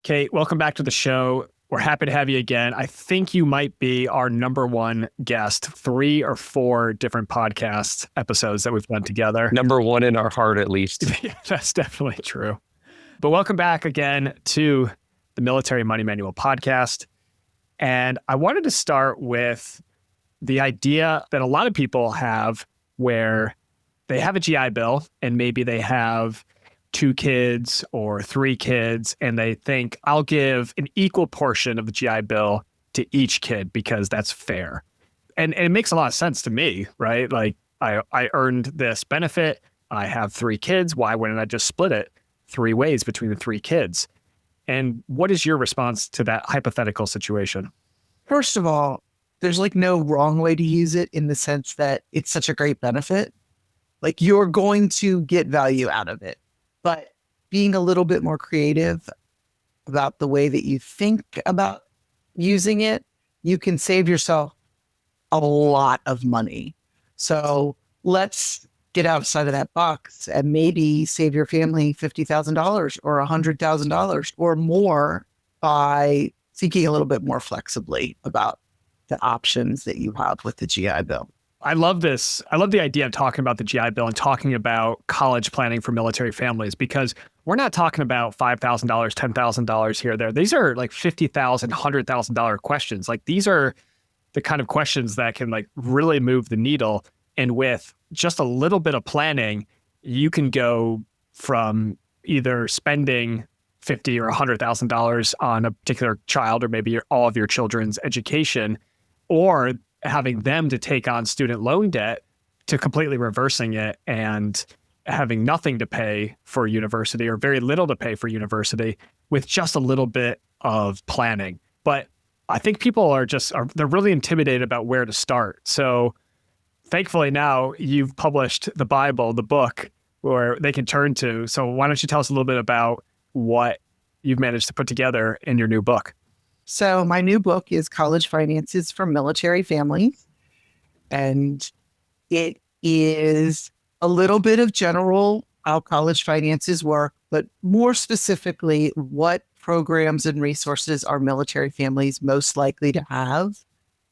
Kate, welcome back to the show. We're happy to have you again. I think you might be our number one guest, 3 or 4 different podcast episodes that we've done together. Number one in our heart, at least. Yeah, that's definitely true. But welcome back again to the Military Money Manual podcast. And I wanted to start with the idea that a lot of people have where they have a GI Bill and maybe they have 2 kids or 3 kids, and they think, I'll give an equal portion of the GI Bill to each kid because that's fair. And it makes a lot of sense to me, right? Like I earned this benefit. I have 3 kids. Why wouldn't I just split it 3 ways between the 3 kids? And what is your response to that hypothetical situation? First of all, there's no wrong way to use it in the sense that it's such a great benefit. You're going to get value out of it. But being a little bit more creative about the way that you think about using it, you can save yourself a lot of money. So let's get outside of that box and maybe save your family $50,000 or $100,000 or more by thinking a little bit more flexibly about the options that you have with the GI Bill. I love this. I love the idea of talking about the GI Bill and talking about college planning for military families, because we're not talking about $5,000, $10,000 here or there. These are like $50,000, $100,000 questions. These are the kind of questions that can really move the needle. And with just a little bit of planning, you can go from either spending $50,000 or $100,000 on a particular child or maybe all of your children's education, or having them to take on student loan debt, to completely reversing it and having nothing to pay for university or very little to pay for university with just a little bit of planning. But I think people they're really intimidated about where to start. So thankfully now you've published the Bible, the book, where they can turn to. So why don't you tell us a little bit about what you've managed to put together in your new book? So my new book is College Finances for Military Families, and it is a little bit of general how college finances work, but more specifically, what programs and resources are military families most likely to have,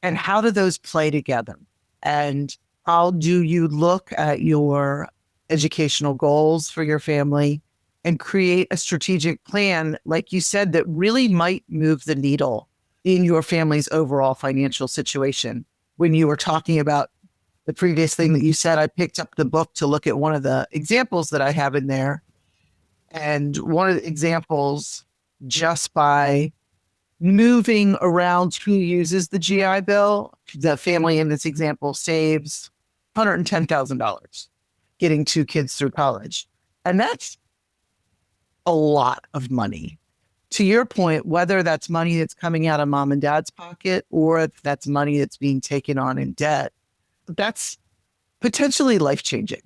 and how do those play together? And how do you look at your educational goals for your family and create a strategic plan, like you said, that really might move the needle in your family's overall financial situation. When you were talking about the previous thing that you said, I picked up the book to look at one of the examples that I have in there. And one of the examples, just by moving around who uses the GI Bill, the family in this example saves $110,000 getting 2 kids through college. And that's a lot of money. To your point, whether that's money that's coming out of mom and dad's pocket or if that's money that's being taken on in debt, that's potentially life-changing.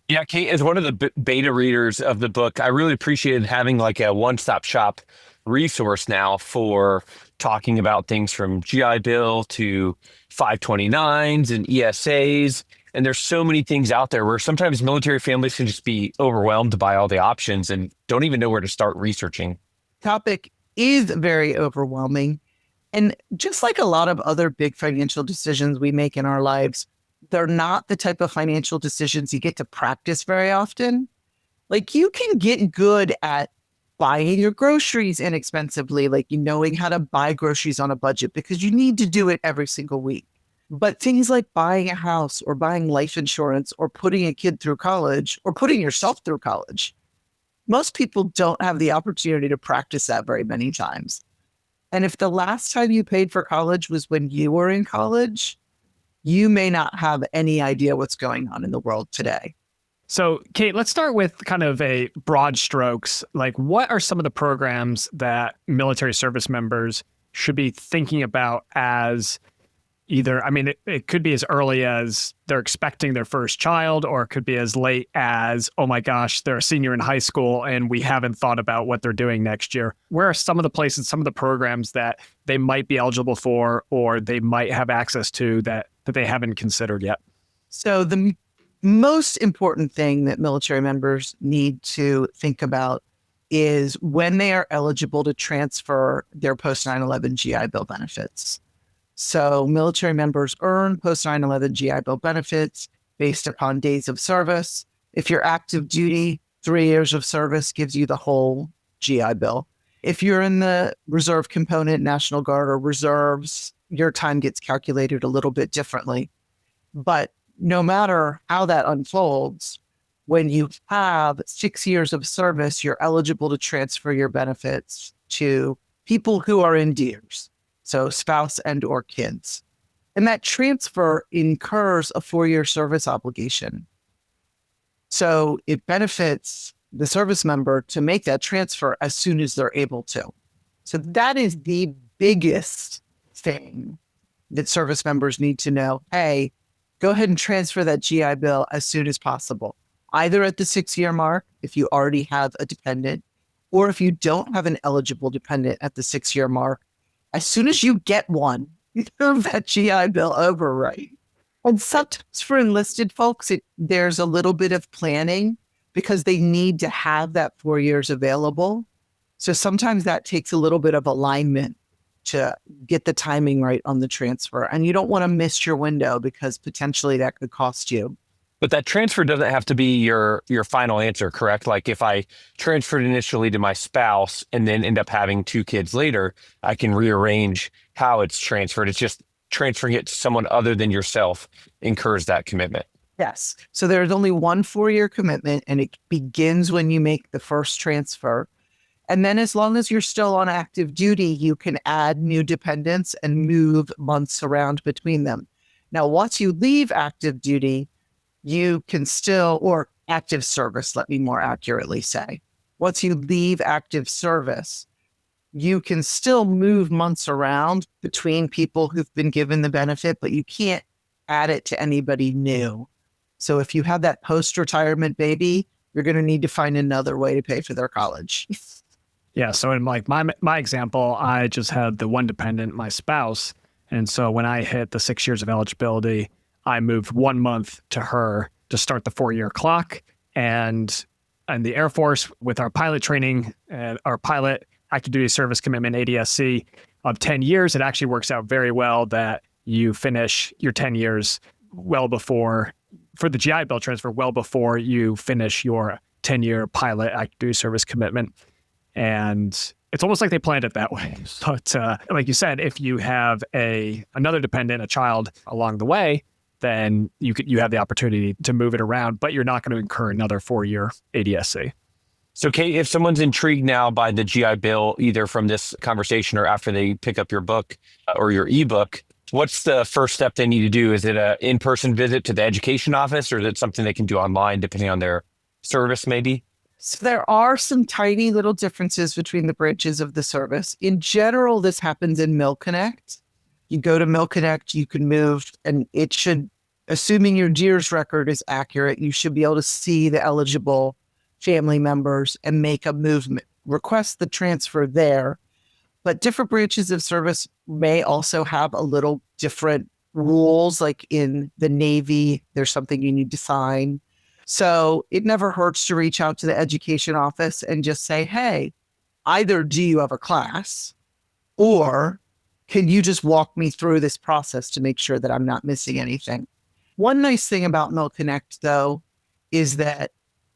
Yeah, Kate, as one of the beta readers of the book, I really appreciated having a one-stop shop resource now for talking about things from GI Bill to 529s and ESAs. And there's so many things out there where sometimes military families can just be overwhelmed by all the options and don't even know where to start researching. Topic is very overwhelming. And just like a lot of other big financial decisions we make in our lives, they're not the type of financial decisions you get to practice very often. You can get good at buying your groceries inexpensively, knowing how to buy groceries on a budget because you need to do it every single week. But things like buying a house or buying life insurance or putting a kid through college or putting yourself through college, most people don't have the opportunity to practice that very many times. And if the last time you paid for college was when you were in college, you may not have any idea what's going on in the world today. So, Kate, let's start with kind of a broad strokes. What are some of the programs that military service members should be thinking about as either, it could be as early as they're expecting their first child, or it could be as late as, oh my gosh, they're a senior in high school and we haven't thought about what they're doing next year. Where are some of the places, some of the programs that they might be eligible for or they might have access to that they haven't considered yet? So the most important thing that military members need to think about is when they are eligible to transfer their post 9/11 GI Bill benefits. So military members earn post 9/11 GI Bill benefits based upon days of service. If you're active duty, 3 years of service gives you the whole GI Bill. If you're in the reserve component, National Guard or reserves, your time gets calculated a little bit differently. But no matter how that unfolds, when you have 6 years of service, you're eligible to transfer your benefits to people who are in DEERs, so spouse and or kids. And that transfer incurs a 4-year service obligation. So it benefits the service member to make that transfer as soon as they're able to. So that is the biggest thing that service members need to know. Hey, go ahead and transfer that GI Bill as soon as possible, either at the 6-year mark, if you already have a dependent, or if you don't have an eligible dependent at the 6-year mark, as soon as you get one, you move that GI Bill over, right? And sometimes for enlisted folks, there's a little bit of planning because they need to have that 4 years available. So sometimes that takes a little bit of alignment to get the timing right on the transfer. And you don't want to miss your window because potentially that could cost you. But that transfer doesn't have to be your final answer, correct? Like if I transferred initially to my spouse and then end up having 2 kids later, I can rearrange how it's transferred. It's just transferring it to someone other than yourself incurs that commitment. Yes. So there's only one 4-year commitment, and it begins when you make the first transfer. And then as long as you're still on active duty, you can add new dependents and move months around between them. Now, once you leave active duty, you can still, or active service, let me more accurately say. Once you leave active service, you can still move months around between people who've been given the benefit, but you can't add it to anybody new. So if you have that post-retirement baby, you're going to need to find another way to pay for their college. Yeah. So in like my example, I just had the one dependent, my spouse. And so when I hit the 6 years of eligibility, I moved 1 month to her to start the 4-year clock. And the Air Force with our pilot training and our pilot active duty service commitment, ADSC, of 10 years, it actually works out very well that you finish your 10 years well before, for the GI Bill transfer, well before you finish your 10-year pilot active duty service commitment. And it's almost like they planned it that way. But like you said, if you have another dependent, a child along the way, then you have the opportunity to move it around, but you're not going to incur another 4-year ADSC. So Kate, if someone's intrigued now by the GI Bill, either from this conversation or after they pick up your book or your ebook, what's the first step they need to do? Is it an in-person visit to the education office, or is it something they can do online depending on their service maybe? So there are some tiny little differences between the branches of the service. In general, this happens in MilConnect. You go to MilConnect, you can move, and it should, assuming your DEERS record is accurate, you should be able to see the eligible family members and make a movement, request the transfer there. But different branches of service may also have a little different rules, like in the Navy, there's something you need to sign. So it never hurts to reach out to the education office and just say, hey, either do you have a class, or can you just walk me through this process to make sure that I'm not missing anything? One nice thing about MilConnect, though, is that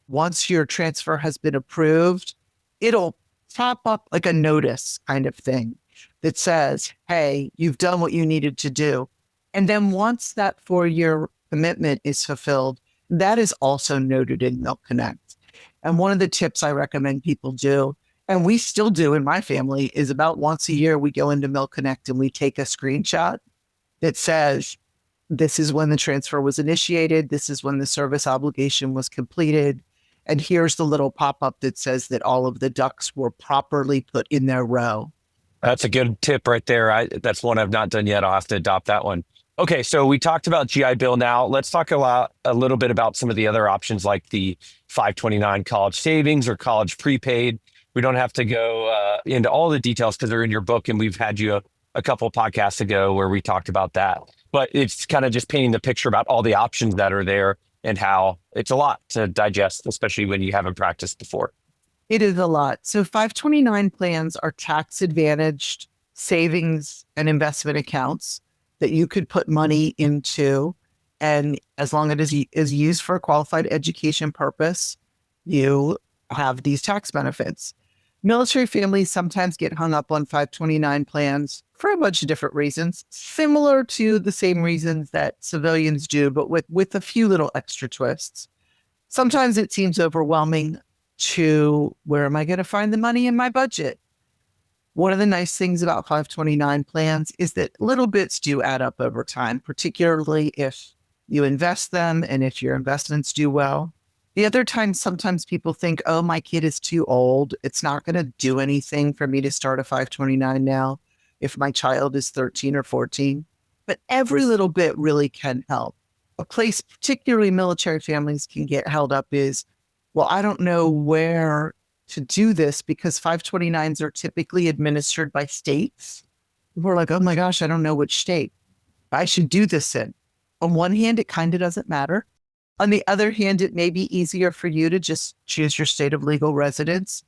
once your transfer has been approved, it'll pop up like a notice kind of thing that says, hey, you've done what you needed to do. And then once that 4-year commitment is fulfilled, that is also noted in MilConnect. And one of the tips I recommend people do, and we still do in my family, is about once a year, we go into MilConnect and we take a screenshot that says, this is when the transfer was initiated. This is when the service obligation was completed. And here's the little pop-up that says that all of the ducks were properly put in their row. That's a good tip right there. That's one I've not done yet. I'll have to adopt that one. Okay, so we talked about GI Bill now. Let's talk a little bit about some of the other options like the 529 college savings or college prepaid. We don't have to go into all the details because they're in your book, and we've had you a couple of podcasts ago where we talked about that. But it's kind of just painting the picture about all the options that are there and how it's a lot to digest, especially when you haven't practiced before. It is a lot. So 529 plans are tax advantaged savings and investment accounts that you could put money into. And as long as it is used for a qualified education purpose, you have these tax benefits. Military families sometimes get hung up on 529 plans for a bunch of different reasons, similar to the same reasons that civilians do, but with a few little extra twists. Sometimes it seems overwhelming to where am I going to find the money in my budget? One of the nice things about 529 plans is that little bits do add up over time, particularly if you invest them and if your investments do well. The other time, sometimes people think, oh, my kid is too old. It's not going to do anything for me to start a 529 now if my child is 13 or 14. But every little bit really can help. A place particularly military families can get held up is, well, I don't know where to do this because 529s are typically administered by states. We're like, oh my gosh, I don't know which state I should do this in. On one hand, it kind of doesn't matter. On the other hand, it may be easier for you to just choose your state of legal residence.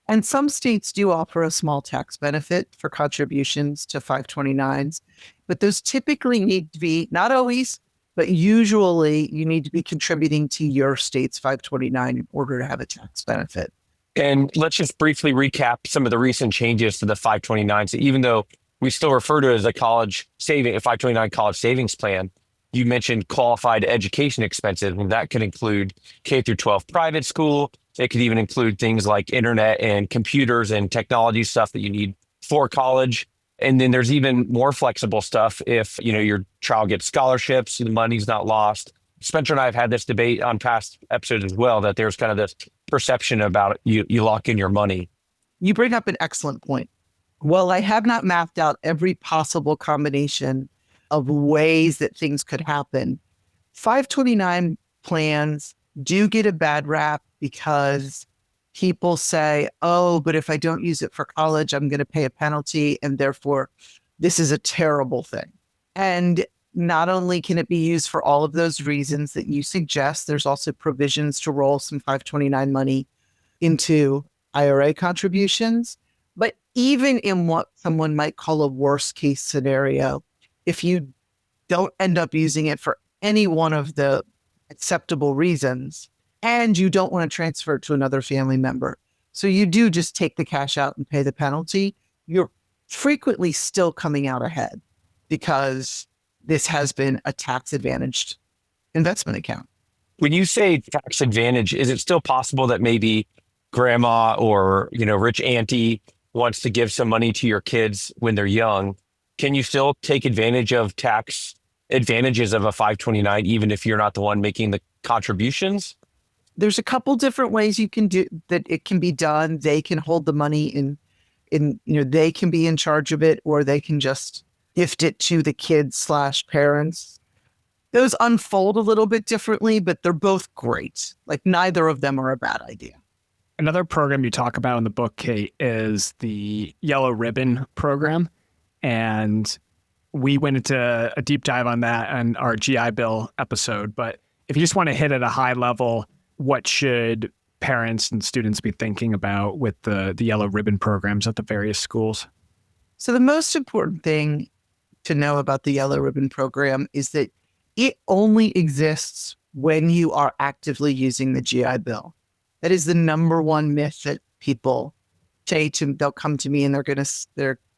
And some states do offer a small tax benefit for contributions to 529s, but those typically need to be, not always, but usually you need to be contributing to your state's 529 in order to have a tax benefit. And let's just briefly recap some of the recent changes to the 529s. Even though we still refer to it as a 529 college savings plan, you mentioned qualified education expenses, and that could include K through 12 private school. It could even include things like internet and computers and technology stuff that you need for college. And then there's even more flexible stuff if, your child gets scholarships, the money's not lost. Spencer and I have had this debate on past episodes as well, that there's kind of this perception about you lock in your money. You bring up an excellent point. Well, I have not mapped out every possible combination of ways that things could happen. 529 plans do get a bad rap because people say, oh, but if I don't use it for college, I'm going to pay a penalty. And therefore, this is a terrible thing. And not only can it be used for all of those reasons that you suggest, there's also provisions to roll some 529 money into IRA contributions. But even in what someone might call a worst case scenario, if you don't end up using it for any one of the acceptable reasons, and you don't want to transfer it to another family member, so you do just take the cash out and pay the penalty, you're frequently still coming out ahead because this has been a tax-advantaged investment account. When you say tax advantage, is it still possible that maybe grandma or, rich auntie wants to give some money to your kids when they're young? Can you still take advantage of tax advantages of a 529, even if you're not the one making the contributions? There's a couple different ways you can do that. It can be done. They can hold the money in, they can be in charge of it, or they can just gift it to the kids/parents. Those unfold a little bit differently, but they're both great. Like neither of them are a bad idea. Another program you talk about in the book, Kate, is the Yellow Ribbon program. And we went into a deep dive on that on our GI Bill episode. But if you just want to hit at a high level, what should parents and students be thinking about with the Yellow Ribbon programs at the various schools? So the most important thing to know about the Yellow Ribbon program is that it only exists when you are actively using the GI Bill. That is the number one myth that people say they'll come to me and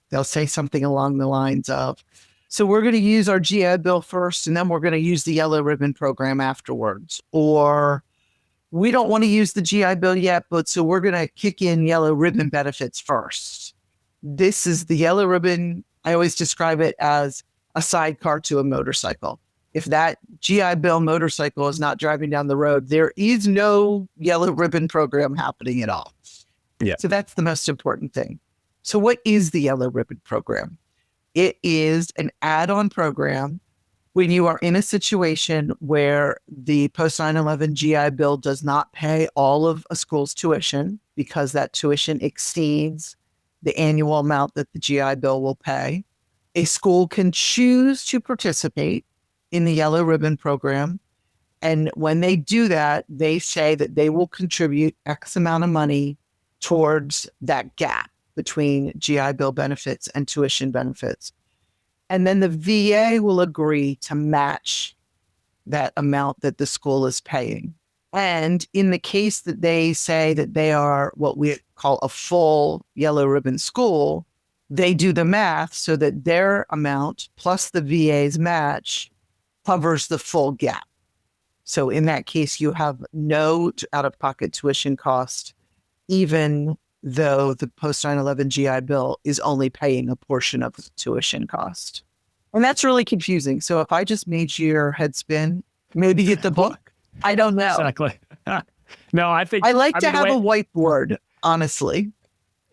they'll say something along the lines of, so we're going to use our GI Bill first, and then we're going to use the Yellow Ribbon program afterwards. Or we don't want to use the GI Bill yet, but so we're going to kick in Yellow Ribbon benefits first. This is the Yellow Ribbon. I always describe it as a sidecar to a motorcycle. If that GI Bill motorcycle is not driving down the road, there is no Yellow Ribbon program happening at all. Yeah. So that's the most important thing. So what is the Yellow Ribbon program? It is an add-on program when you are in a situation where the post 9/11 GI Bill does not pay all of a school's tuition because that tuition exceeds the annual amount that the GI Bill will pay. A school can choose to participate in the Yellow Ribbon program. And when they do that, they say that they will contribute X amount of money towards that gap between GI Bill benefits and tuition benefits. And then the VA will agree to match that amount that the school is paying. And in the case that they say that they are what we call a full yellow ribbon school, they do the math so that their amount plus the VA's match covers the full gap. So in that case, you have no out-of-pocket tuition cost, even though the post 9/11 GI Bill is only paying a portion of the tuition cost. And that's really confusing. So if I just made your head spin, maybe get the book. I don't know. Exactly. No, I think I like to have a a whiteboard, honestly.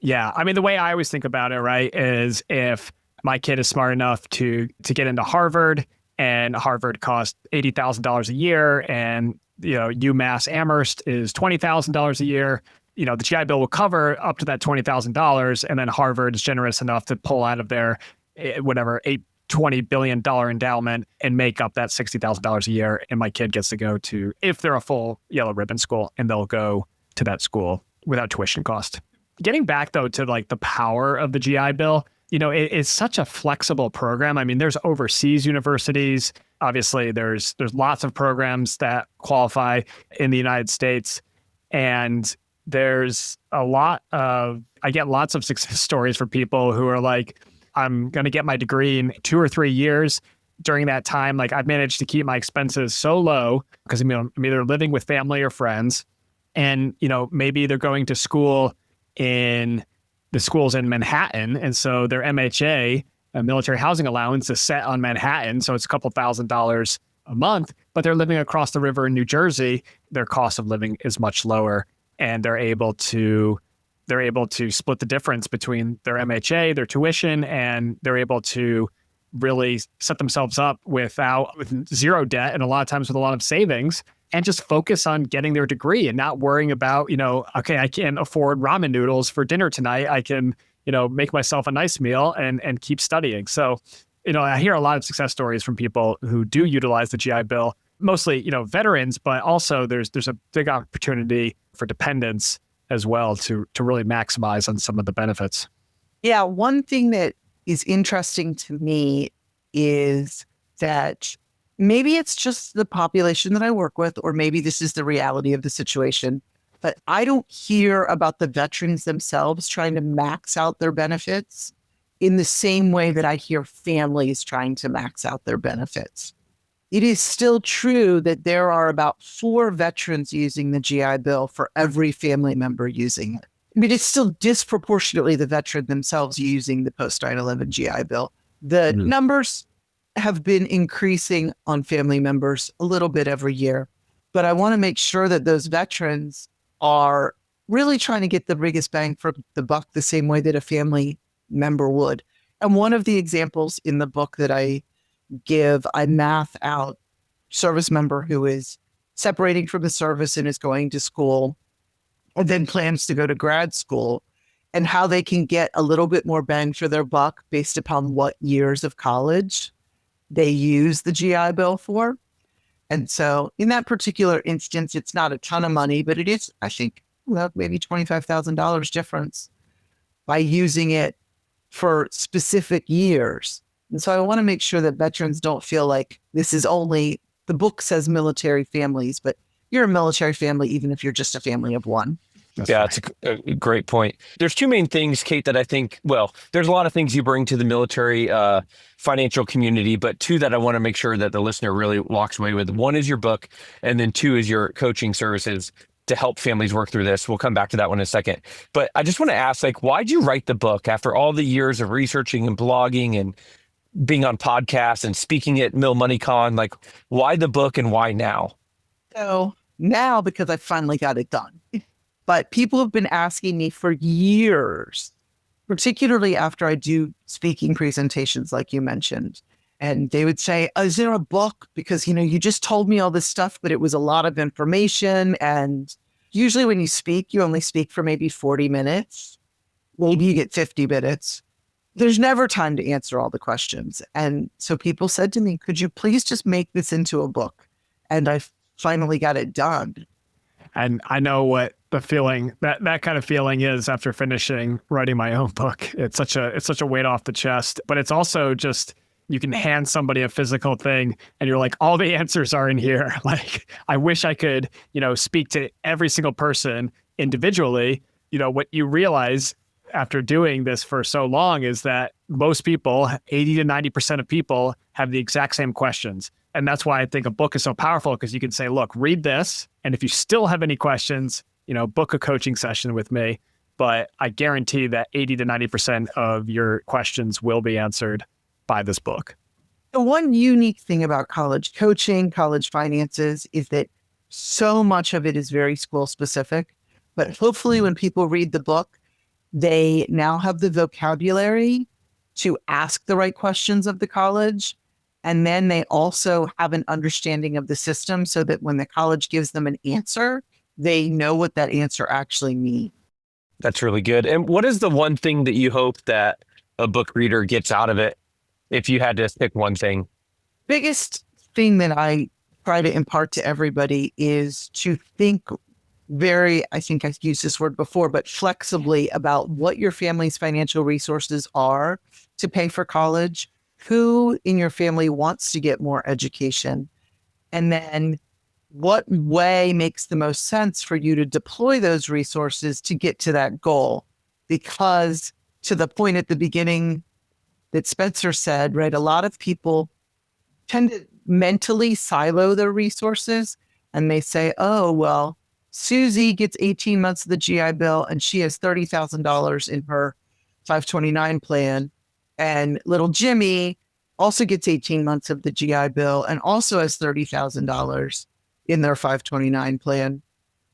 Yeah. I mean, the way I always think about it, right, is if my kid is smart enough to get into Harvard, and Harvard costs $80,000 a year, and UMass Amherst is $20,000 a year, the GI Bill will cover up to that $20,000, and then Harvard is generous enough to pull out of their $20 billion endowment and make up that $60,000 a year, and my kid gets to go to, if they're a full yellow ribbon school, and they'll go to that school without tuition cost. Getting back though to like the power of the GI Bill, it's such a flexible program. I mean, there's overseas universities. Obviously, there's lots of programs that qualify in the United States. And there's I get lots of success stories for people who are like, I'm going to get my degree in 2 or 3 years. During that time, like I've managed to keep my expenses so low because I'm either living with family or friends. And, maybe they're going to school in the schools in Manhattan. And so their MHA, a military housing allowance, is set on Manhattan. So it's a couple $1,000s a month, but they're living across the river in New Jersey. Their cost of living is much lower, and they're able to split the difference between their MHA, their tuition, and they're able to really set themselves up with zero debt, and a lot of times with a lot of savings, and just focus on getting their degree and not worrying about, okay, I can afford ramen noodles for dinner tonight. I can, make myself a nice meal and keep studying. So, I hear a lot of success stories from people who do utilize the GI Bill, mostly, veterans, but also there's a big opportunity for dependents as well to really maximize on some of the benefits. Yeah, one thing that is interesting to me is that maybe it's just the population that I work with, or maybe this is the reality of the situation, but I don't hear about the veterans themselves trying to max out their benefits in the same way that I hear families trying to max out their benefits. It is still true that there are about 4 veterans using the GI Bill for every family member using it. I mean, it's still disproportionately the veteran themselves using the post 9/11 GI Bill. The numbers have been increasing on family members a little bit every year, but I want to make sure that those veterans are really trying to get the biggest bang for the buck the same way that a family member would. And one of the examples in the book that I give, I math out service member who is separating from the service and is going to school and then plans to go to grad school, and how they can get a little bit more bang for their buck based upon what years of college they use the GI Bill for. And so in that particular instance, it's not a ton of money, but it is, I think, maybe $25,000 difference by using it for specific years. And so I want to make sure that veterans don't feel like this is only, the book says military families, but you're a military family even if you're just a family of one. That's a great point. There's 2 main things, Kate, that I think, there's a lot of things you bring to the military financial community, but 2 that I want to make sure that the listener really walks away with. 1 is your book, and then 2 is your coaching services to help families work through this. We'll come back to that one in a second. But I just want to ask, why'd you write the book after all the years of researching and blogging and being on podcasts and speaking at Mill Money Con? Why the book and why now? So now, because I finally got it done. But people have been asking me for years, particularly after I do speaking presentations like you mentioned. And they would say, is there a book? Because, you just told me all this stuff, but it was a lot of information. And usually when you speak, you only speak for maybe 40 minutes. Maybe you get 50 minutes. There's never time to answer all the questions. And so people said to me, could you please just make this into a book? And I finally got it done. And I know what the feeling that kind of feeling is after finishing writing my own book. It's such a weight off the chest, but it's also just, you can hand somebody a physical thing and you're like, all the answers are in here. Like, I wish I could, speak to every single person individually. What you realize after doing this for so long is that most people, 80 to 90% of people, have the exact same questions. And that's why I think a book is so powerful, because you can say, look, read this. And if you still have any questions, book a coaching session with me. But I guarantee that 80 to 90% of your questions will be answered by this book. The one unique thing about college coaching, college finances, is that so much of it is very school specific. But hopefully when people read the book, they now have the vocabulary to ask the right questions of the college. And then they also have an understanding of the system, so that when the college gives them an answer, they know what that answer actually means. That's really good. And what is the one thing that you hope that a book reader gets out of it, if you had to pick one thing? Biggest thing that I try to impart to everybody is to think I think I've used this word before, but flexibly about what your family's financial resources are to pay for college, who in your family wants to get more education, and then what way makes the most sense for you to deploy those resources to get to that goal. Because to the point at the beginning that Spencer said, right, a lot of people tend to mentally silo their resources, and they say, oh, well, Susie gets 18 months of the GI Bill and she has $30,000 in her 529 plan. And little Jimmy also gets 18 months of the GI Bill and also has $30,000 in their 529 plan.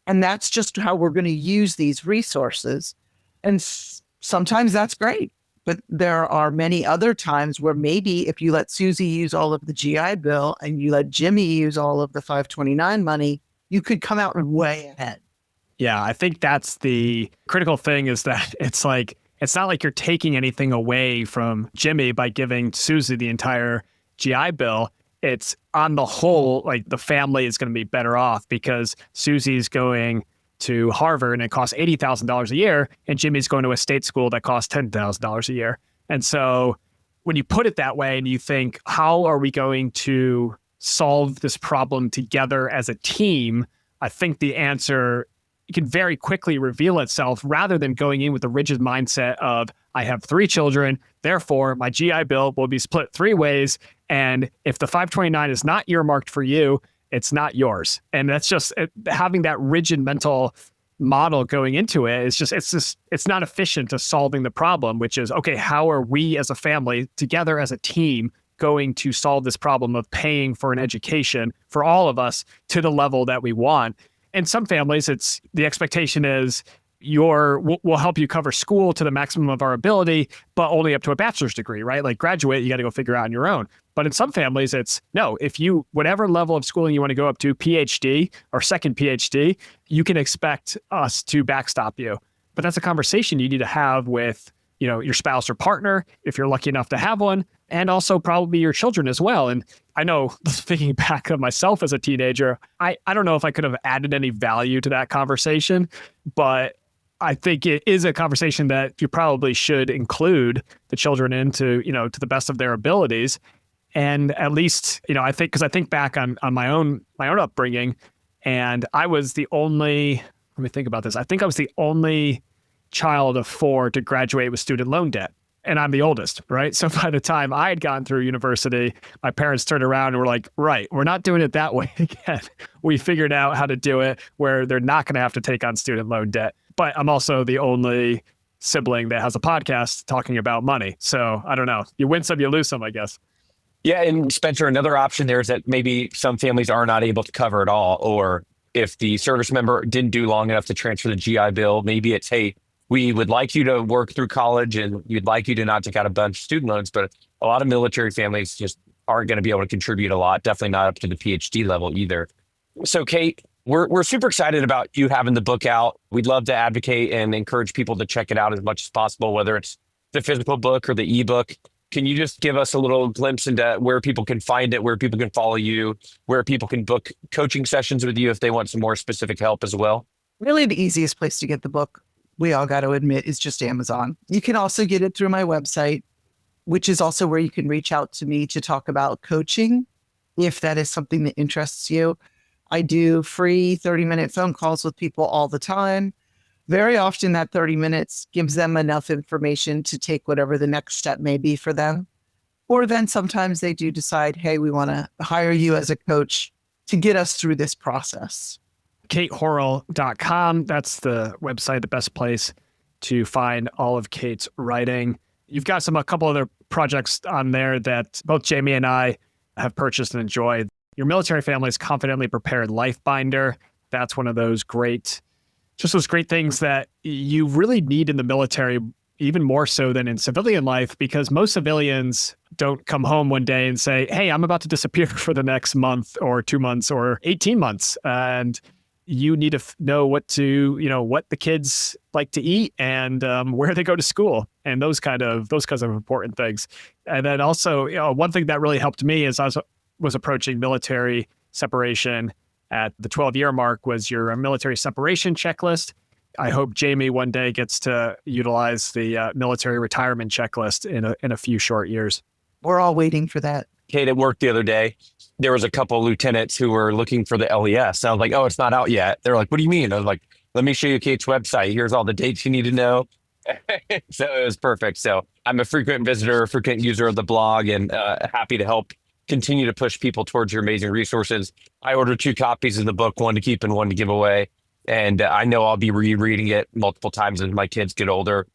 And that's just how we're going to use these resources. And sometimes that's great. But there are many other times where maybe if you let Susie use all of the GI Bill and you let Jimmy use all of the 529 money, you could come out way ahead. Yeah, I think that's the critical thing, is that it's not like you're taking anything away from Jimmy by giving Susie the entire GI Bill. It's on the whole, like, the family is going to be better off because Susie's going to Harvard and it costs $80,000 a year, and Jimmy's going to a state school that costs $10,000 a year. And so when you put it that way and you think, how are we going to solve this problem together as a team, I think the answer can very quickly reveal itself, rather than going in with the rigid mindset of, I have 3 children, therefore my GI Bill will be split 3 ways. And if the 529 is not earmarked for you, it's not yours. And that's just having that rigid mental model going into it. It's not efficient to solving the problem, which is, okay, how are we as a family together as a team going to solve this problem of paying for an education for all of us to the level that we want? In some families, it's the expectation is we'll help you cover school to the maximum of our ability, but only up to a bachelor's degree, right? Like, graduate, you got to go figure out on your own. But in some families, it's no, if you, whatever level of schooling you want to go up to, PhD or second PhD, you can expect us to backstop you. But that's a conversation you need to have with, your spouse or partner, if you're lucky enough to have one, and also probably your children as well. And I know, thinking back of myself as a teenager, I don't know if I could have added any value to that conversation, but I think it is a conversation that you probably should include the children into, to the best of their abilities. And at least, I think back on my own upbringing, and I was the only, let me think about this. I think I was the only child of 4 to graduate with student loan debt. And I'm the oldest, right? So by the time I had gone through university, my parents turned around and were like, right, we're not doing it that way again. We figured out how to do it where they're not going to have to take on student loan debt. But I'm also the only sibling that has a podcast talking about money. So I don't know. You win some, you lose some, I guess. Yeah. And Spencer, another option there is that maybe some families are not able to cover it all. Or if the service member didn't do long enough to transfer the GI Bill, maybe it's, hey, we would like you to work through college and we'd like you to not take out a bunch of student loans. But a lot of military families just aren't going to be able to contribute a lot, definitely not up to the PhD level either. So Kate, we're super excited about you having the book out. We'd love to advocate and encourage people to check it out as much as possible, whether it's the physical book or the ebook. Can you just give us a little glimpse into where people can find it, where people can follow you, where people can book coaching sessions with you if they want some more specific help as well? Really, the easiest place to get the book, we all got to admit, is just Amazon. You can also get it through my website, which is also where you can reach out to me to talk about coaching, if that is something that interests you. I do free 30-minute phone calls with people all the time. Very often that 30 minutes gives them enough information to take whatever the next step may be for them. Or then sometimes they do decide, hey, we want to hire you as a coach to get us through this process. KateHorrell.com. That's the website, the best place to find all of Kate's writing. You've got a couple other projects on there that both Jamie and I have purchased and enjoyed. Your Military Family's Confidently Prepared Life Binder. That's one of those great things that you really need in the military, even more so than in civilian life, because most civilians don't come home one day and say, hey, I'm about to disappear for the next month or 2 months or 18 months. And you need to know what the kids like to eat and where they go to school and those kinds of important things. And then also, one thing that really helped me as I was approaching military separation at the 12-year mark was your military separation checklist. I hope Jamie one day gets to utilize the military retirement checklist in a few short years. We're all waiting for that. Kate, at work the other day, there was a couple of lieutenants who were looking for the LES. I was like, oh, it's not out yet. They're like, what do you mean? I was like, let me show you Kate's website. Here's all the dates you need to know. So it was perfect. So I'm a frequent visitor, frequent user of the blog, and happy to help continue to push people towards your amazing resources. I ordered 2 copies of the book, one to keep and one to give away. And I know I'll be rereading it multiple times as my kids get older,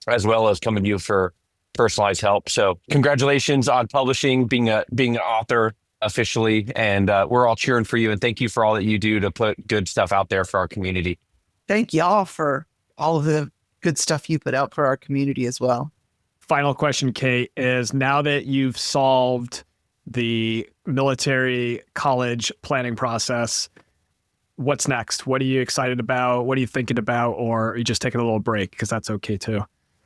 as well as coming to you for personalized help. So congratulations on publishing, being an author officially. And we're all cheering for you. And thank you for all that you do to put good stuff out there for our community. Thank y'all for all of the good stuff you put out for our community as well. Final question, Kate, is now that you've solved the military college planning process, what's next? What are you excited about? What are you thinking about? Or are you just taking a little break? Because that's okay too.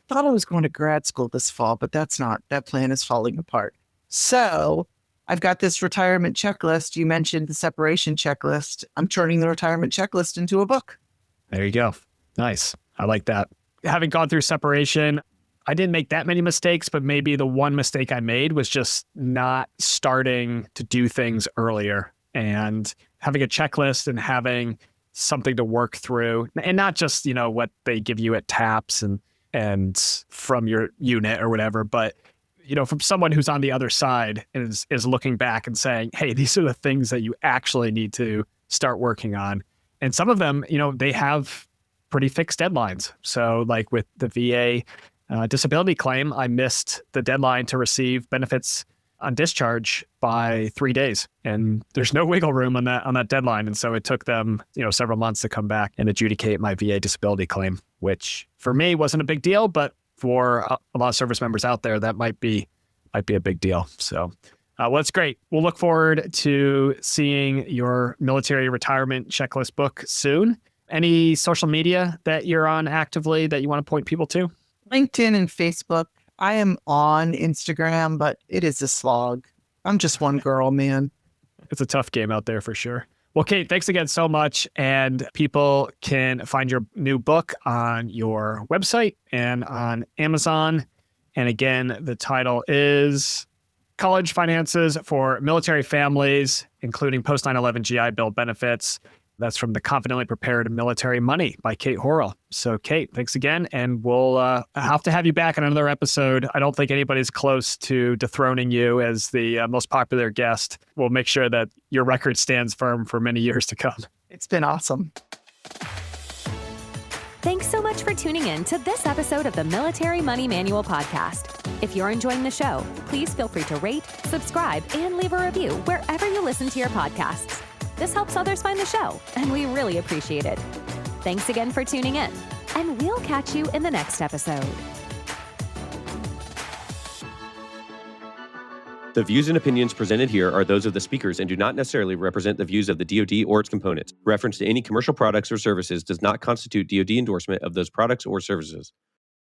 Thought I was going to grad school this fall, but that plan is falling apart. So I've got this retirement checklist. You mentioned the separation checklist. I'm turning the retirement checklist into a book. There you go. Nice. I like that. Having gone through separation, I didn't make that many mistakes, but maybe the one mistake I made was just not starting to do things earlier and having a checklist and having something to work through, and not just, what they give you at TAPS and from your unit or whatever, but, from someone who's on the other side is looking back and saying, hey, these are the things that you actually need to start working on. And some of them, they have pretty fixed deadlines. So like with the VA disability claim, I missed the deadline to receive benefits on discharge by 3 days, and there's no wiggle room on that deadline. And so it took them, several months to come back and adjudicate my VA disability claim, which for me wasn't a big deal, but for a lot of service members out there, that might be a big deal. So, well, it's great. We'll look forward to seeing your military retirement checklist book soon. Any social media that you're on actively that you want to point people to? LinkedIn and Facebook. I am on Instagram, but it is a slog. I'm just one girl, man. It's a tough game out there for sure. Well, Kate, thanks again so much. And people can find your new book on your website and on Amazon. And again, the title is College Finances for Military Families, including post 9/11 GI Bill benefits. That's from the Confidently Prepared Military Money by Kate Horrell. So, Kate, thanks again. And we'll have to have you back on another episode. I don't think anybody's close to dethroning you as the most popular guest. We'll make sure that your record stands firm for many years to come. It's been awesome. Thanks so much for tuning in to this episode of the Military Money Manual podcast. If you're enjoying the show, please feel free to rate, subscribe, and leave a review wherever you listen to your podcasts. This helps others find the show, and we really appreciate it. Thanks again for tuning in, and we'll catch you in the next episode. The views and opinions presented here are those of the speakers and do not necessarily represent the views of the DoD or its components. Reference to any commercial products or services does not constitute DoD endorsement of those products or services.